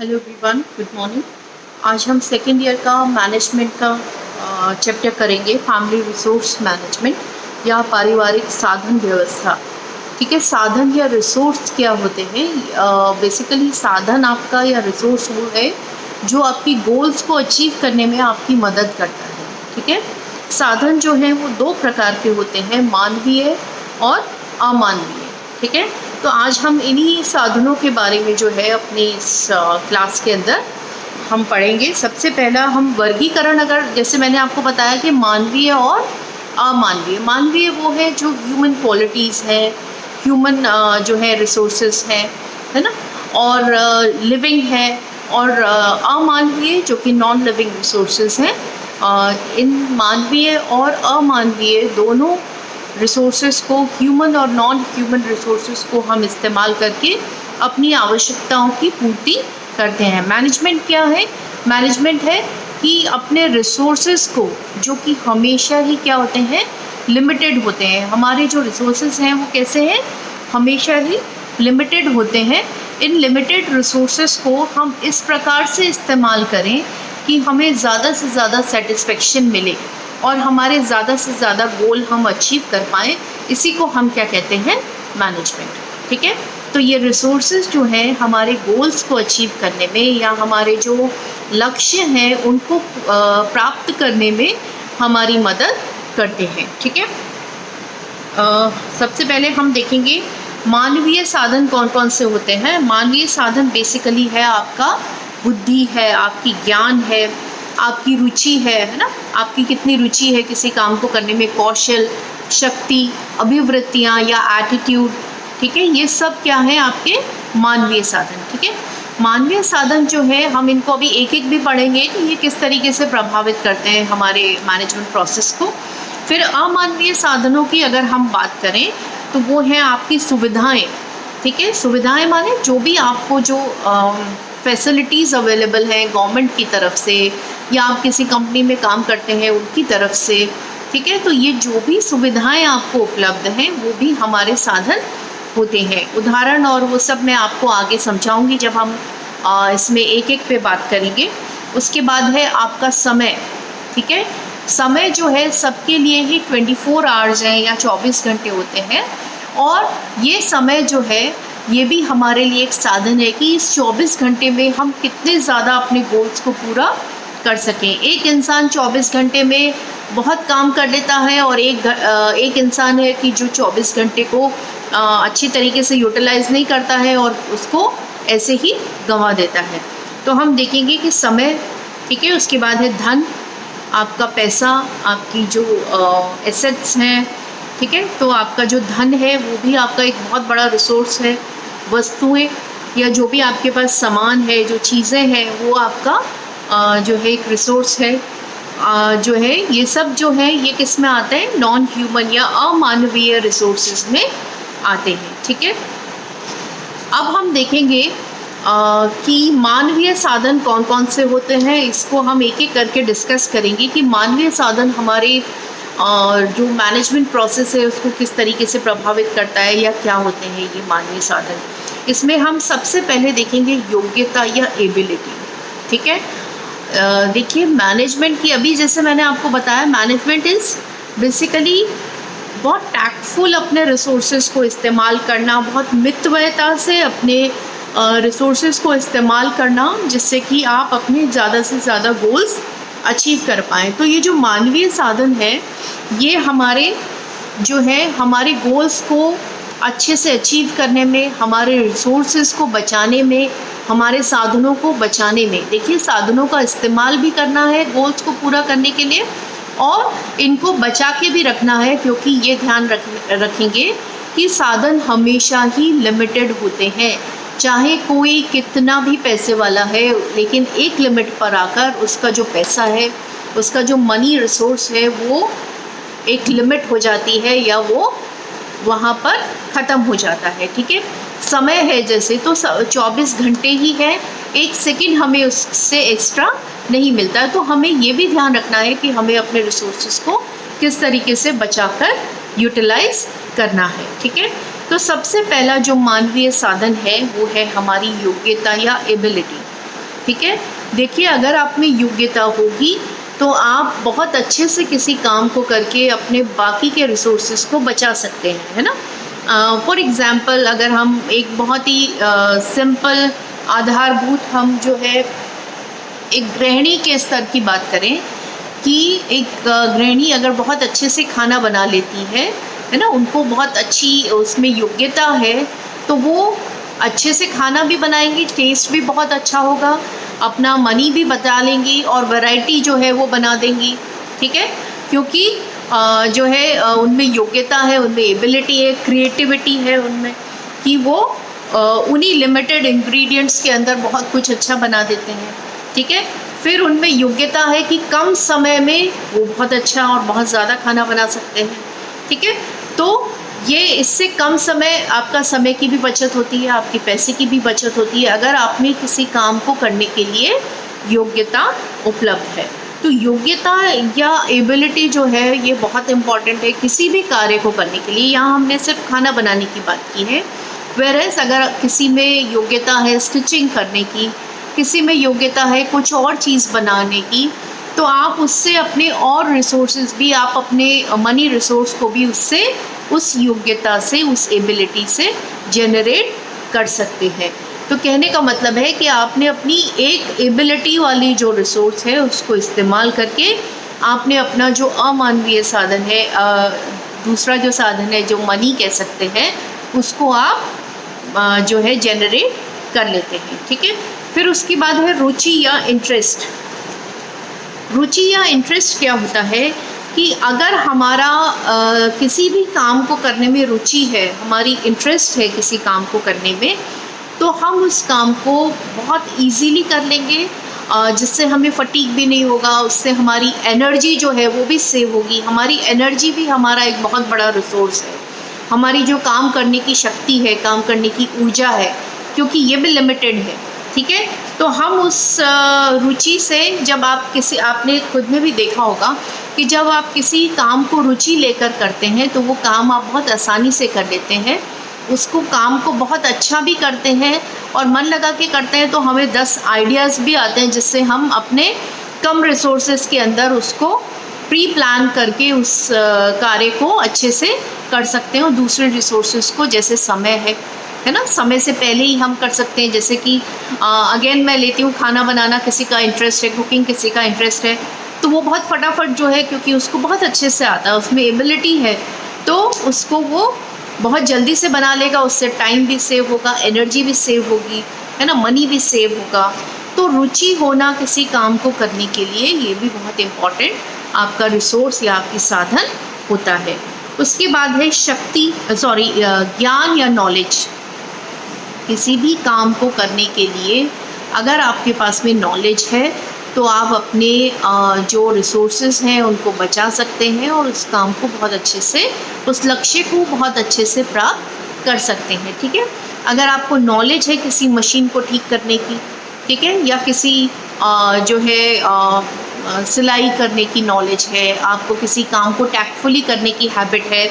Hello everyone, good morning. आज हम second year का मैनेजमेंट का चैप्टर करेंगे, फैमिली रिसोर्स मैनेजमेंट या पारिवारिक साधन व्यवस्था। ठीक है, साधन या रिसोर्स क्या होते हैं? बेसिकली साधन आपका या रिसोर्स वो है जो आपकी गोल्स को अचीव करने में आपकी मदद करता है। ठीक है, साधन जो है वो दो प्रकार के होते हैं, मानवीय और अमानवीय। ठीक है, तो आज हम इन्हीं साधनों के बारे में जो है अपनी इस क्लास के अंदर हम पढ़ेंगे। सबसे पहला हम वर्गीकरण, अगर जैसे मैंने आपको बताया कि मानवीय और अमानवीय। मानवीय वो है जो ह्यूमन क्वालिटीज़ है, ह्यूमन जो है रिसोर्सेज है ना, और लिविंग है, और अमानवीय जो कि नॉन लिविंग रिसोर्सेज हैं। इन मानवीय और अमानवीय दोनों रिसोर्सेज को, ह्यूमन और नॉन ह्यूमन रिसोर्सेज को हम इस्तेमाल करके अपनी आवश्यकताओं की पूर्ति करते हैं। मैनेजमेंट क्या है? मैनेजमेंट है कि अपने रिसोर्सेज को, जो कि हमेशा ही क्या होते हैं, लिमिटेड होते हैं। हमारे जो रिसोर्सेज हैं वो कैसे हैं? हमेशा ही लिमिटेड होते हैं। इन लिमिटेड रिसोर्सेज को हम इस प्रकार से इस्तेमाल करें कि हमें ज़्यादा से ज़्यादा सेटिस्फेक्शन मिले और हमारे ज़्यादा से ज़्यादा गोल हम अचीव कर पाएँ। इसी को हम क्या कहते हैं? मैनेजमेंट। ठीक है, तो ये रिसोर्सेज जो हैं हमारे गोल्स को अचीव करने में या हमारे जो लक्ष्य हैं उनको प्राप्त करने में हमारी मदद करते हैं। ठीक है, सबसे पहले हम देखेंगे मानवीय साधन कौन कौन से होते हैं। मानवीय साधन बेसिकली है आपका बुद्धि है, आपकी ज्ञान है, आपकी रुचि है ना, आपकी कितनी रुचि है किसी काम को करने में, कौशल, शक्ति, अभिवृत्तियाँ या एटीट्यूड। ठीक है, ये सब क्या है? आपके मानवीय साधन। ठीक है, मानवीय साधन जो है हम इनको अभी एक एक भी पढ़ेंगे कि ये किस तरीके से प्रभावित करते हैं हमारे मैनेजमेंट प्रोसेस को। फिर अमानवीय साधनों की अगर हम बात करें तो वो है आपकी सुविधाएं। ठीक है, सुविधाएं माने जो भी आपको जो फैसिलिटीज़ अवेलेबल हैं गवर्नमेंट की तरफ से या आप किसी कंपनी में काम करते हैं उनकी तरफ से। ठीक है, तो ये जो भी सुविधाएं आपको उपलब्ध हैं वो भी हमारे साधन होते हैं। उदाहरण और वो सब मैं आपको आगे समझाऊंगी जब हम इसमें एक एक पे बात करेंगे। उसके बाद है आपका समय। ठीक है, समय जो है सबके लिए ही 24 आवर्स हैं या 24 घंटे होते हैं, और ये समय जो है ये भी हमारे लिए एक साधन है कि इस 24 घंटे में हम कितने ज़्यादा अपने गोल्स को पूरा कर सकें। एक इंसान 24 घंटे में बहुत काम कर लेता है और एक इंसान है कि जो 24 घंटे को अच्छी तरीके से यूटिलाइज़ नहीं करता है और उसको ऐसे ही गंवा देता है। तो हम देखेंगे कि समय। ठीक है, उसके बाद है धन, आपका पैसा, आपकी जो एसेट्स हैं। ठीक है, तो आपका जो धन है वो भी आपका एक बहुत बड़ा रिसोर्स है। वस्तुएं या जो भी आपके पास सामान है, जो चीज़ें हैं, वो आपका जो है एक रिसोर्स है। जो है ये सब जो है ये किस में आता है? नॉन ह्यूमन या अमानवीय रिसोर्सेज में आते हैं। ठीक है, अब हम देखेंगे कि मानवीय साधन कौन कौन से होते हैं। इसको हम एक एक करके डिस्कस करेंगे कि मानवीय साधन हमारे जो मैनेजमेंट प्रोसेस है उसको किस तरीके से प्रभावित करता है या क्या होते हैं ये मानवीय साधन। इसमें हम सबसे पहले देखेंगे योग्यता या एबिलिटी। ठीक है, देखिए मैनेजमेंट की, अभी जैसे मैंने आपको बताया, मैनेजमेंट इज़ बेसिकली बहुत टैक्टफुल अपने रिसोर्सेज को इस्तेमाल करना, बहुत मितव्ययता से अपने रिसोर्सेज को इस्तेमाल करना जिससे कि आप अपने ज़्यादा से ज़्यादा गोल्स अचीव कर पाएँ। तो ये जो मानवीय साधन है ये हमारे जो है हमारे गोल्स को अच्छे से अचीव करने में, हमारे रिसोर्सेज को बचाने में, हमारे साधनों को बचाने में। देखिए साधनों का इस्तेमाल भी करना है गोल्स को पूरा करने के लिए और इनको बचा के भी रखना है, क्योंकि ये ध्यान रखेंगे कि साधन हमेशा ही लिमिटेड होते हैं। चाहे कोई कितना भी पैसे वाला है, लेकिन एक लिमिट पर आकर उसका जो पैसा है, उसका जो मनी रिसोर्स है वो एक लिमिट हो जाती है या वो वहाँ पर ख़त्म हो जाता है। ठीक है, समय है जैसे तो 24 घंटे ही है, एक सेकंड हमें उससे एक्स्ट्रा नहीं मिलता है। तो हमें ये भी ध्यान रखना है कि हमें अपने रिसोर्सेज को किस तरीके से बचाकर यूटिलाइज करना है। ठीक है, तो सबसे पहला जो मानवीय साधन है वो है हमारी योग्यता या एबिलिटी। ठीक है। देखिए, अगर आप में योग्यता होगी तो आप बहुत अच्छे से किसी काम को करके अपने बाकी के रिसोर्सेज को बचा सकते हैं, है ना। फॉर एग्ज़ाम्पल, अगर हम एक बहुत ही सिंपल आधारभूत हम जो है एक गृहिणी के स्तर की बात करें कि एक गृहिणी अगर बहुत अच्छे से खाना बना लेती है ना, उनको बहुत अच्छी उसमें योग्यता है, तो वो अच्छे से खाना भी बनाएंगी, टेस्ट भी बहुत अच्छा होगा, अपना मनी भी बचा लेंगी और वैरायटी जो है वो बना देंगी, ठीक है। क्योंकि जो है उनमें योग्यता है, उनमें एबिलिटी है, क्रिएटिविटी है उनमें कि वो उन्हीं लिमिटेड इंग्रेडिएंट्स के अंदर बहुत कुछ अच्छा बना देते हैं, ठीक है। फिर उनमें योग्यता है कि कम समय में वो बहुत अच्छा और बहुत ज़्यादा खाना बना सकते हैं, ठीक है। तो ये इससे कम समय, आपका समय की भी बचत होती है, आपके पैसे की भी बचत होती है, अगर आप में किसी काम को करने के लिए योग्यता उपलब्ध है। तो योग्यता या एबिलिटी जो है ये बहुत इम्पॉर्टेंट है किसी भी कार्य को करने के लिए। यहाँ हमने सिर्फ खाना बनाने की बात की है, वेरएज़ अगर किसी में योग्यता है स्टिचिंग करने की, किसी में योग्यता है कुछ और चीज़ बनाने की, तो आप उससे अपने और रिसोर्सेज भी, आप अपने मनी रिसोर्स को भी उससे, उस योग्यता से, उस एबिलिटी से जनरेट कर सकते हैं। तो कहने का मतलब है कि आपने अपनी एक एबिलिटी वाली जो रिसोर्स है उसको इस्तेमाल करके आपने अपना जो अमानवीय साधन है, दूसरा जो साधन है जो मनी कह सकते हैं, उसको आप जो है जनरेट कर लेते हैं, ठीक है। फिर उसके बाद है रुचि या इंटरेस्ट। रुचि या इंटरेस्ट क्या होता है कि अगर हमारा किसी भी काम को करने में रुचि है, हमारी इंटरेस्ट है किसी काम को करने में, तो हम उस काम को बहुत इजीली कर लेंगे, जिससे हमें फटीग भी नहीं होगा, उससे हमारी एनर्जी जो है वो भी सेव होगी। हमारी एनर्जी भी हमारा एक बहुत बड़ा रिसोर्स है, हमारी जो काम करने की शक्ति है, काम करने की ऊर्जा है, क्योंकि ये भी लिमिटेड है, ठीक है। तो हम उस रुचि से, जब आप किसी, आपने खुद में भी देखा होगा कि जब आप किसी काम को रुचि लेकर करते हैं तो वो काम आप बहुत आसानी से कर लेते हैं, उसको काम को बहुत अच्छा भी करते हैं और मन लगा के करते हैं, तो हमें 10 आइडियाज़ भी आते हैं जिससे हम अपने कम रिसोर्सेज के अंदर उसको प्री प्लान करके उस कार्य को अच्छे से कर सकते हैं। और दूसरे रिसोर्सेज को, जैसे समय है ना, समय से पहले ही हम कर सकते हैं। जैसे कि अगेन मैं लेती हूँ खाना बनाना, किसी का इंटरेस्ट है, कुकिंग किसी का इंटरेस्ट है, तो वो बहुत फटाफट जो है, क्योंकि उसको बहुत अच्छे से आता है, उसमें एबिलिटी है, तो उसको वो बहुत जल्दी से बना लेगा, उससे टाइम भी सेव होगा, एनर्जी भी सेव होगी, है ना, मनी भी सेव होगा। तो रुचि होना किसी काम को करने के लिए ये भी बहुत इम्पॉर्टेंट आपका रिसोर्स या आपकी साधन होता है। उसके बाद है ज्ञान या नॉलेज। किसी भी काम को करने के लिए अगर आपके पास में नॉलेज है तो आप अपने जो रिसोर्सेज हैं उनको बचा सकते हैं और उस काम को बहुत अच्छे से, उस लक्ष्य को बहुत अच्छे से प्राप्त कर सकते हैं, ठीक है। अगर आपको नॉलेज है किसी मशीन को ठीक करने की, ठीक है, या किसी जो है सिलाई करने की नॉलेज है, आपको किसी काम को टैक्टफुली करने की हैबिट है,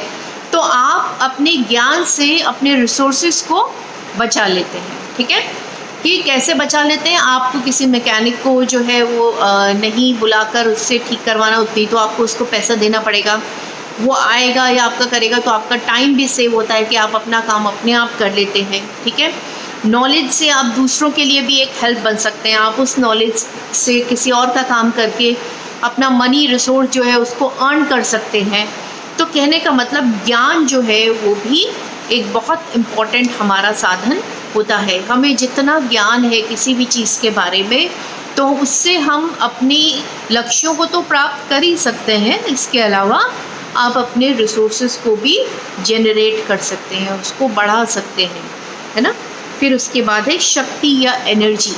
तो आप अपने ज्ञान से अपने रिसोर्सेज को बचा लेते हैं, ठीक है। कि कैसे बचा लेते हैं, आपको किसी मैकेनिक को जो है वो नहीं बुलाकर उससे ठीक करवाना, उतनी तो आपको उसको पैसा देना पड़ेगा, वो आएगा या आपका करेगा, तो आपका टाइम भी सेव होता है कि आप अपना काम अपने आप कर लेते हैं, ठीक है। नॉलेज से आप दूसरों के लिए भी एक हेल्प बन सकते हैं, आप उस नॉलेज से किसी और का काम करके अपना मनी रिसोर्स जो है उसको अर्न कर सकते हैं। तो कहने का मतलब ज्ञान जो है वो भी एक बहुत इम्पॉर्टेंट हमारा साधन होता है। हमें जितना ज्ञान है किसी भी चीज़ के बारे में, तो उससे हम अपने लक्ष्यों को तो प्राप्त कर ही सकते हैं, इसके अलावा आप अपने रिसोर्सेज को भी जनरेट कर सकते हैं, उसको बढ़ा सकते हैं, है ना। फिर उसके बाद है शक्ति या एनर्जी।